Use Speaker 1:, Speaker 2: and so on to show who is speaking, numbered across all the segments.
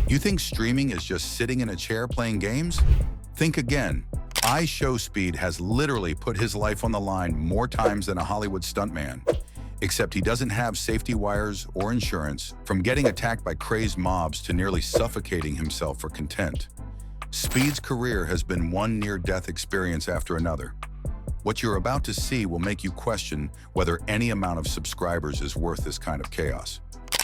Speaker 1: You think streaming is just sitting in a chair playing games? Think again. iShowSpeed has literally put his life on the line more times than a Hollywood stuntman. Except he doesn't have safety wires or insurance, from getting attacked by crazed mobs to nearly suffocating himself for content. Speed's career has been one near-death experience after another. What you're about to see will make you question whether any amount of subscribers is worth this kind of chaos.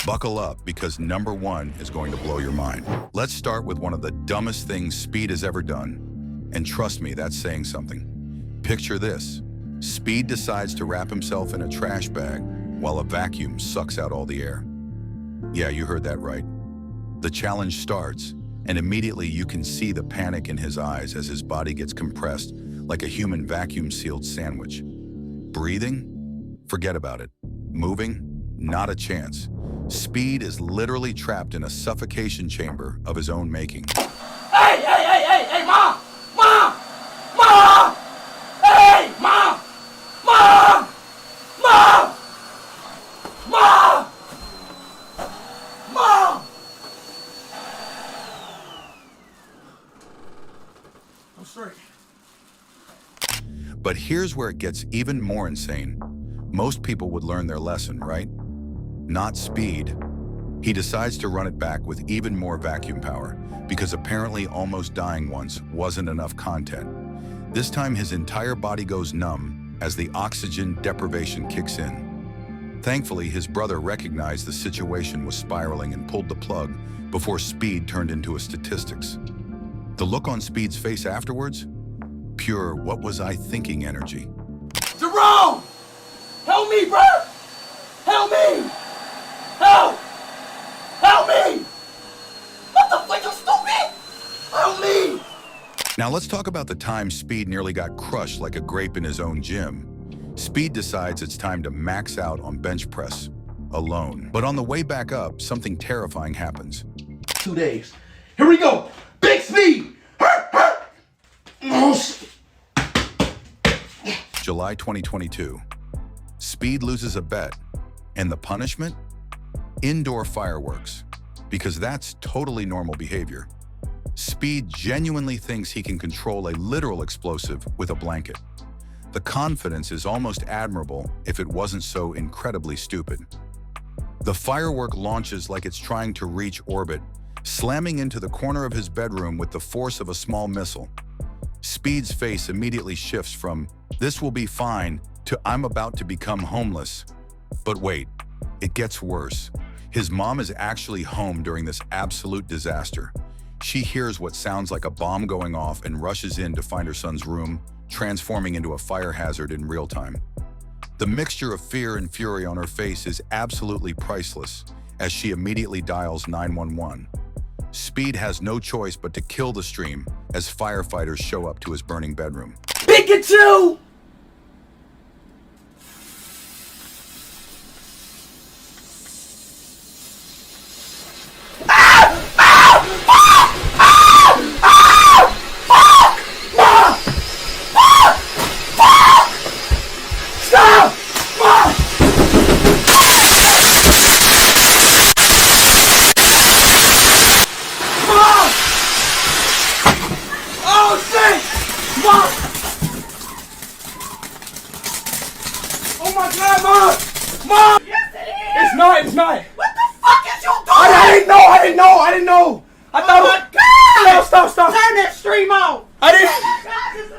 Speaker 1: Buckle up, because number one is going to blow your mind. Let's start with one of the dumbest things Speed has ever done. And trust me, that's saying something. Picture this. Speed decides to wrap himself in a trash bag while a vacuum sucks out all the air. Yeah, you heard that right. The challenge starts, and immediately you can see the panic in his eyes as his body gets compressed like a human vacuum-sealed sandwich. Breathing? Forget about it. Moving? Not a chance. Speed is literally trapped in a suffocation chamber of his own making.
Speaker 2: Hey, Mom! Mom! Mom! Hey, Mom! Mom! Mom! Mom! Mom! I'm straight.
Speaker 1: But here's where it gets even more insane. Most people would learn their lesson, right? Not Speed. He decides to run it back with even more vacuum power, because apparently almost dying once wasn't enough content. This time his entire body goes numb as the oxygen deprivation kicks in. Thankfully, his brother recognized the situation was spiraling and pulled the plug before Speed turned into a statistics. The look on Speed's face afterwards? Pure "what was I thinking" energy.
Speaker 2: Jerome! Help me, bro! Help me! Help! Help me! What the fuck, you stupid? Help me!
Speaker 1: Now let's talk about the time Speed nearly got crushed like a grape in his own gym. Speed decides it's time to max out on bench press, alone. But on the way back up, something terrifying happens.
Speaker 2: 2 days. Here we go! Big Speed! Oh, shit.
Speaker 1: July 2022. Speed loses a bet. And the punishment? Indoor fireworks. Because that's totally normal behavior. Speed genuinely thinks he can control a literal explosive with a blanket. The confidence is almost admirable if it wasn't so incredibly stupid. The firework launches like it's trying to reach orbit, slamming into the corner of his bedroom with the force of a small missile. Speed's face immediately shifts from "this will be fine" to "I'm about to become homeless." But wait, it gets worse. His mom is actually home during this absolute disaster. She hears what sounds like a bomb going off and rushes in to find her son's room, transforming into a fire hazard in real time. The mixture of fear and fury on her face is absolutely priceless as she immediately dials 911. Speed has no choice but to kill the stream as firefighters show up to his burning bedroom.
Speaker 2: Pikachu! Oh my God, Mom! Mom!
Speaker 3: Yes, it is!
Speaker 2: It's not!
Speaker 3: What the fuck is you doing?
Speaker 2: I didn't know! I
Speaker 3: Oh
Speaker 2: thought
Speaker 3: my God!
Speaker 2: Stop!
Speaker 3: Turn that stream on!
Speaker 2: I didn't...
Speaker 3: Oh my God, this is...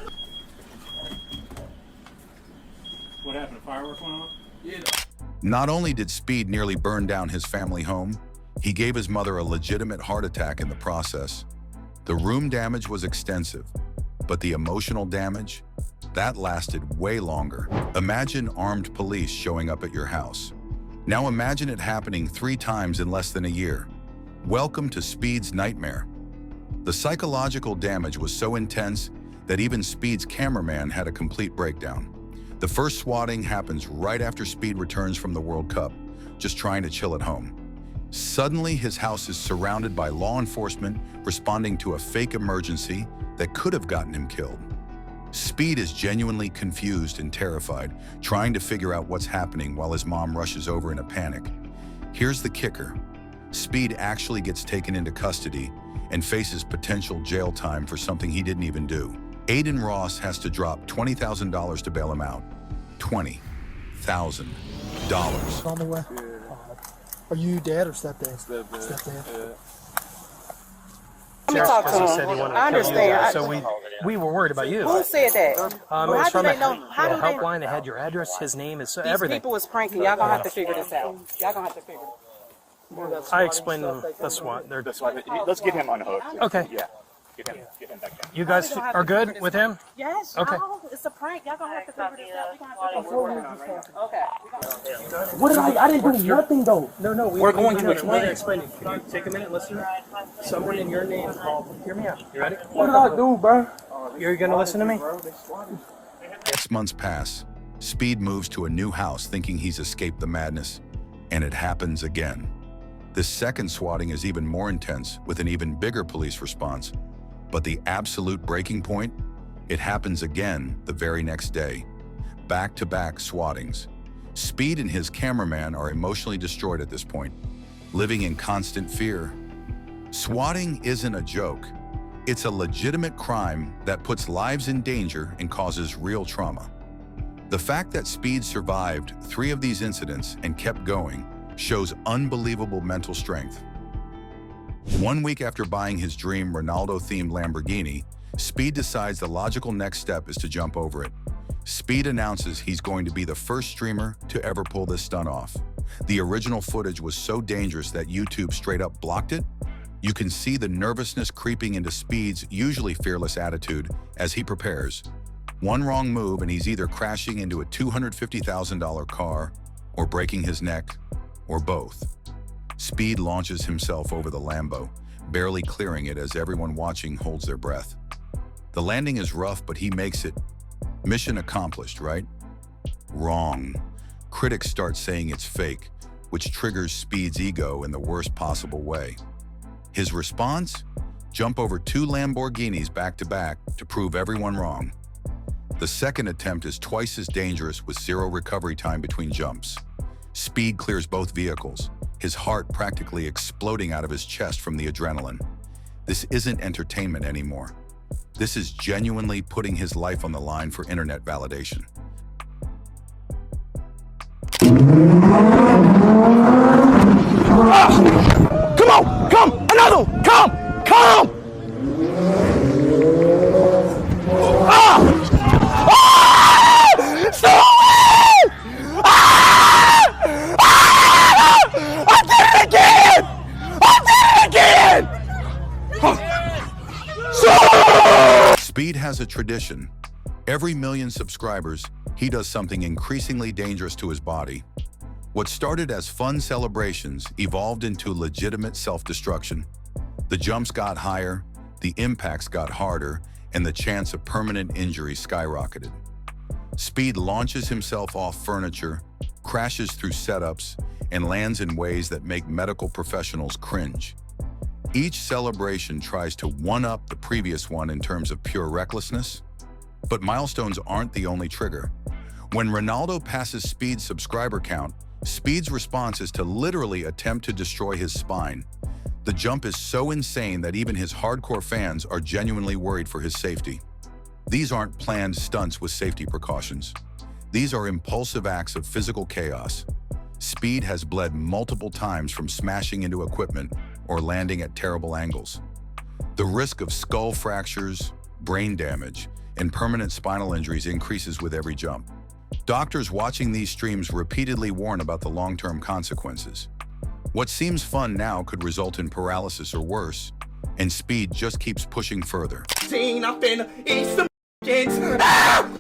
Speaker 4: What happened? A firework went off?
Speaker 2: Yeah.
Speaker 1: Not only did Speed nearly burn down his family home, he gave his mother a legitimate heart attack in the process. The room damage was extensive, but the emotional damage, that lasted way longer. Imagine armed police showing up at your house. Now imagine it happening 3 times in less than a year. Welcome to Speed's nightmare. The psychological damage was so intense that even Speed's cameraman had a complete breakdown. The first swatting happens right after Speed returns from the World Cup, just trying to chill at home. Suddenly, his house is surrounded by law enforcement responding to a fake emergency that could have gotten him killed. Speed is genuinely confused and terrified, trying to figure out what's happening while his mom rushes over in a panic. Here's the kicker. Speed actually gets taken into custody and faces potential jail time for something he didn't even do. Aiden Ross has to drop $20,000 to bail him out. $20,000.
Speaker 5: Tell me where. Are you dad or stepdad? Stepdad.
Speaker 6: Let me talk to him. I understand.
Speaker 7: So we were worried about you.
Speaker 6: Who said that?
Speaker 7: It
Speaker 6: How
Speaker 7: was
Speaker 6: do
Speaker 7: from
Speaker 6: they
Speaker 7: a
Speaker 6: know? How do they?
Speaker 7: helpline that had your address, his name, his
Speaker 6: These
Speaker 7: everything.
Speaker 6: people was pranking. Y'all gonna have to figure this out. Y'all gonna have to figure it.
Speaker 7: I explained to them the SWAT.
Speaker 8: Let's get him unhooked.
Speaker 7: Okay.
Speaker 8: Yeah. Get him back down.
Speaker 7: You guys are good with him?
Speaker 6: Yes.
Speaker 7: Okay.
Speaker 6: No, it's a prank. Y'all gonna have to figure this out. We gonna have to figure this out. Okay.
Speaker 2: What did I didn't do nothing though.
Speaker 7: No.
Speaker 2: We're going to
Speaker 7: explain.
Speaker 2: explain.
Speaker 7: Can you take a minute, listen? Someone in your name called. Hear me out. You ready?
Speaker 2: What did I do, bro?
Speaker 7: You're gonna listen to me?
Speaker 1: 6 months pass. Speed moves to a new house thinking he's escaped the madness, and it happens again. This second swatting is even more intense with an even bigger police response. But the absolute breaking point? It happens again the very next day. Back-to-back swattings. Speed and his cameraman are emotionally destroyed at this point, living in constant fear. Swatting isn't a joke. It's a legitimate crime that puts lives in danger and causes real trauma. The fact that Speed survived 3 of these incidents and kept going shows unbelievable mental strength. 1 week after buying his dream Ronaldo-themed Lamborghini, Speed decides the logical next step is to jump over it. Speed announces he's going to be the first streamer to ever pull this stunt off. The original footage was so dangerous that YouTube straight up blocked it. You can see the nervousness creeping into Speed's usually fearless attitude as he prepares. One wrong move and he's either crashing into a $250,000 car or breaking his neck, or both. Speed launches himself over the Lambo, barely clearing it as everyone watching holds their breath. The landing is rough, but he makes it. Mission accomplished, right? Wrong. Critics start saying it's fake, which triggers Speed's ego in the worst possible way. His response? Jump over 2 Lamborghinis back-to-back to prove everyone wrong. The second attempt is twice as dangerous with 0 recovery time between jumps. Speed clears both vehicles, his heart practically exploding out of his chest from the adrenaline. This isn't entertainment anymore. This is genuinely putting his life on the line for internet validation.
Speaker 2: Come on! Come! Another one! Come! Come!
Speaker 1: Speed has a tradition. Every million subscribers, he does something increasingly dangerous to his body. What started as fun celebrations evolved into legitimate self-destruction. The jumps got higher, the impacts got harder, and the chance of permanent injury skyrocketed. Speed launches himself off furniture, crashes through setups, and lands in ways that make medical professionals cringe. Each celebration tries to one-up the previous one in terms of pure recklessness, but milestones aren't the only trigger. When Ronaldo passes Speed's subscriber count, Speed's response is to literally attempt to destroy his spine. The jump is so insane that even his hardcore fans are genuinely worried for his safety. These aren't planned stunts with safety precautions. These are impulsive acts of physical chaos. Speed has bled multiple times from smashing into equipment or landing at terrible angles. The risk of skull fractures, brain damage, and permanent spinal injuries increases with every jump. Doctors watching these streams repeatedly warn about the long-term consequences. What seems fun now could result in paralysis or worse, and Speed just keeps pushing further.
Speaker 2: I'm finna eat some kids. Ah!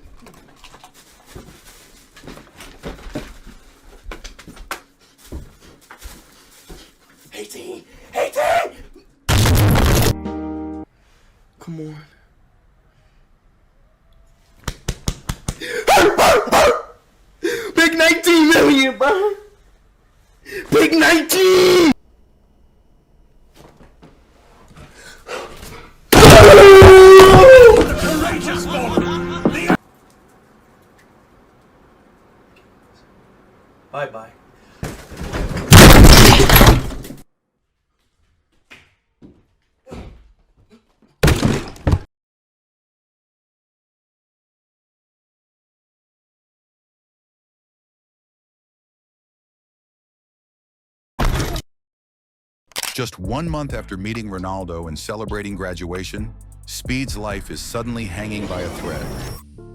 Speaker 2: Come on. Big 19 million, bro. Big 19.
Speaker 7: Bye-bye.
Speaker 1: Just 1 month after meeting Ronaldo and celebrating graduation, Speed's life is suddenly hanging by a thread.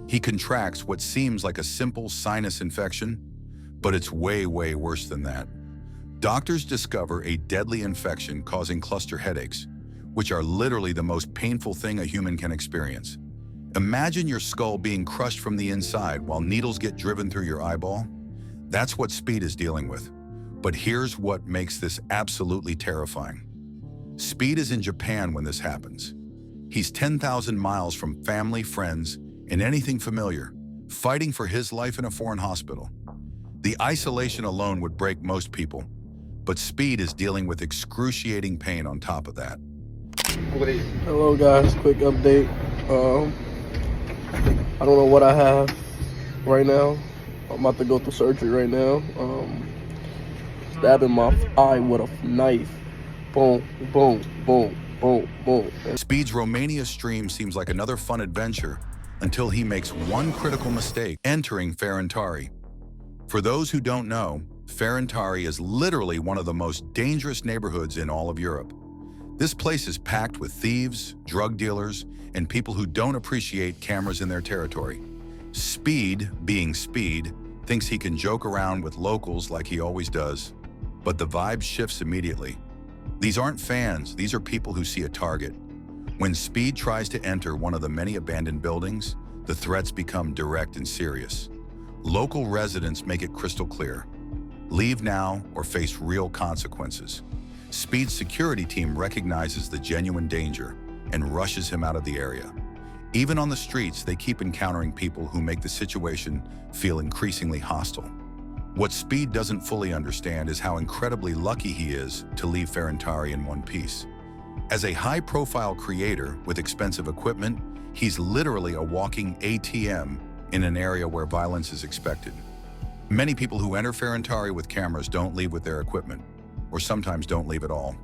Speaker 1: He contracts what seems like a simple sinus infection, but it's way, way worse than that. Doctors discover a deadly infection causing cluster headaches, which are literally the most painful thing a human can experience. Imagine your skull being crushed from the inside while needles get driven through your eyeball. That's what Speed is dealing with. But here's what makes this absolutely terrifying. Speed is in Japan when this happens. He's 10,000 miles from family, friends, and anything familiar, fighting for his life in a foreign hospital. The isolation alone would break most people, but Speed is dealing with excruciating pain on top of that.
Speaker 9: Hello guys, quick update. I don't know what I have right now. I'm about to go through surgery right now. Stabbing my eye with a knife. Boom, boom, boom, boom, boom.
Speaker 1: Speed's Romania stream seems like another fun adventure until he makes one critical mistake, entering Ferentari. For those who don't know, Ferentari is literally one of the most dangerous neighborhoods in all of Europe. This place is packed with thieves, drug dealers, and people who don't appreciate cameras in their territory. Speed, being Speed, thinks he can joke around with locals like he always does, but the vibe shifts immediately. These aren't fans, these are people who see a target. When Speed tries to enter one of the many abandoned buildings, the threats become direct and serious. Local residents make it crystal clear. Leave now or face real consequences. Speed's security team recognizes the genuine danger and rushes him out of the area. Even on the streets, they keep encountering people who make the situation feel increasingly hostile. What Speed doesn't fully understand is how incredibly lucky he is to leave Ferentari in one piece. As a high-profile creator with expensive equipment, he's literally a walking ATM in an area where violence is expected. Many people who enter Ferentari with cameras don't leave with their equipment, or sometimes don't leave at all.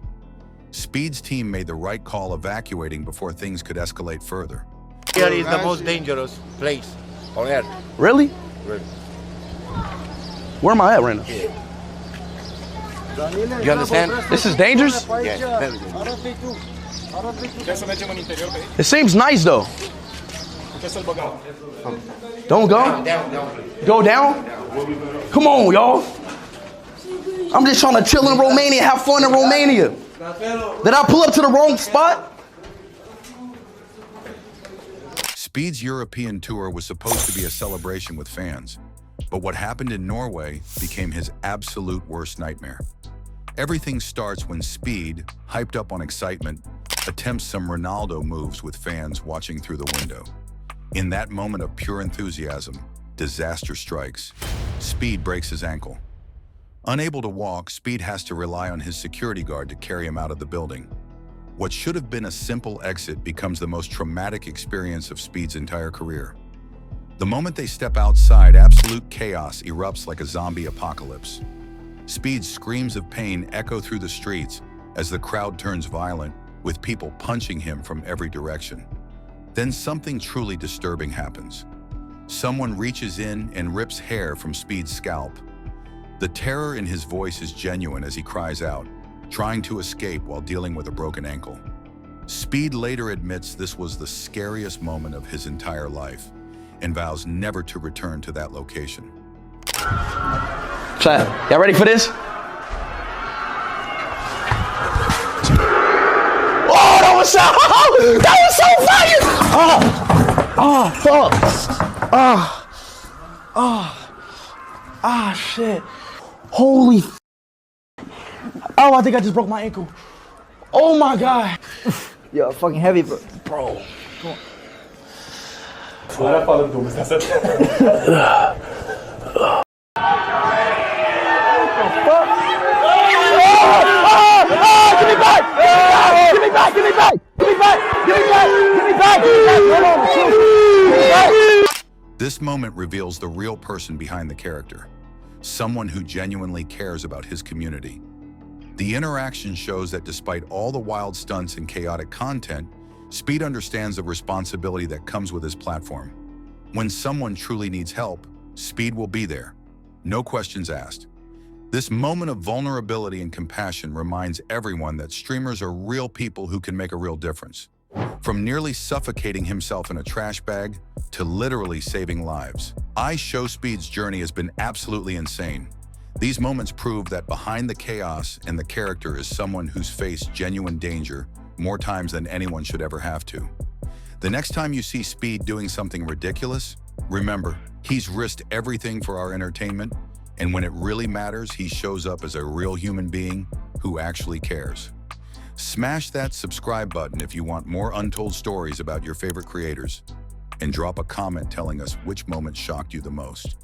Speaker 1: Speed's team made the right call evacuating before things could escalate further.
Speaker 10: Here is the most dangerous place on earth.
Speaker 9: Really?
Speaker 10: Really.
Speaker 9: Where am I at right now?
Speaker 10: You understand?
Speaker 9: This is dangerous?
Speaker 10: Yes, very good.
Speaker 9: It seems nice though. Don't go? Go down? Come on, y'all. I'm just trying to chill in Romania, have fun in Romania. Did I pull up to the wrong spot?
Speaker 1: Speed's European tour was supposed to be a celebration with fans, but what happened in Norway became his absolute worst nightmare. Everything starts when Speed, hyped up on excitement, attempts some Ronaldo moves with fans watching through the window. In that moment of pure enthusiasm, disaster strikes. Speed breaks his ankle. Unable to walk, Speed has to rely on his security guard to carry him out of the building. What should have been a simple exit becomes the most traumatic experience of Speed's entire career. The moment they step outside, absolute chaos erupts like a zombie apocalypse. Speed's screams of pain echo through the streets as the crowd turns violent, with people punching him from every direction. Then something truly disturbing happens. Someone reaches in and rips hair from Speed's scalp. The terror in his voice is genuine as he cries out, trying to escape while dealing with a broken ankle. Speed later admits this was the scariest moment of his entire life and vows never to return to that location.
Speaker 9: Chat, y'all ready for this? Oh, that was so fire! Fuck. Shit. Holy Oh, I think I just broke my ankle. Oh my God.
Speaker 3: Yo, fucking heavy, bro.
Speaker 9: Bro.
Speaker 3: Come on.
Speaker 1: This moment reveals the real person behind the character, someone who genuinely cares about his community. The interaction shows that despite all the wild stunts and chaotic content, Speed understands the responsibility that comes with his platform. When someone truly needs help, Speed will be there. No questions asked. This moment of vulnerability and compassion reminds everyone that streamers are real people who can make a real difference. From nearly suffocating himself in a trash bag to literally saving lives, iShowSpeed's journey has been absolutely insane. These moments prove that behind the chaos and the character is someone who's faced genuine danger more times than anyone should ever have to. The next time you see Speed doing something ridiculous, remember, he's risked everything for our entertainment, and when it really matters, he shows up as a real human being who actually cares. Smash that subscribe button if you want more untold stories about your favorite creators, and drop a comment telling us which moment shocked you the most.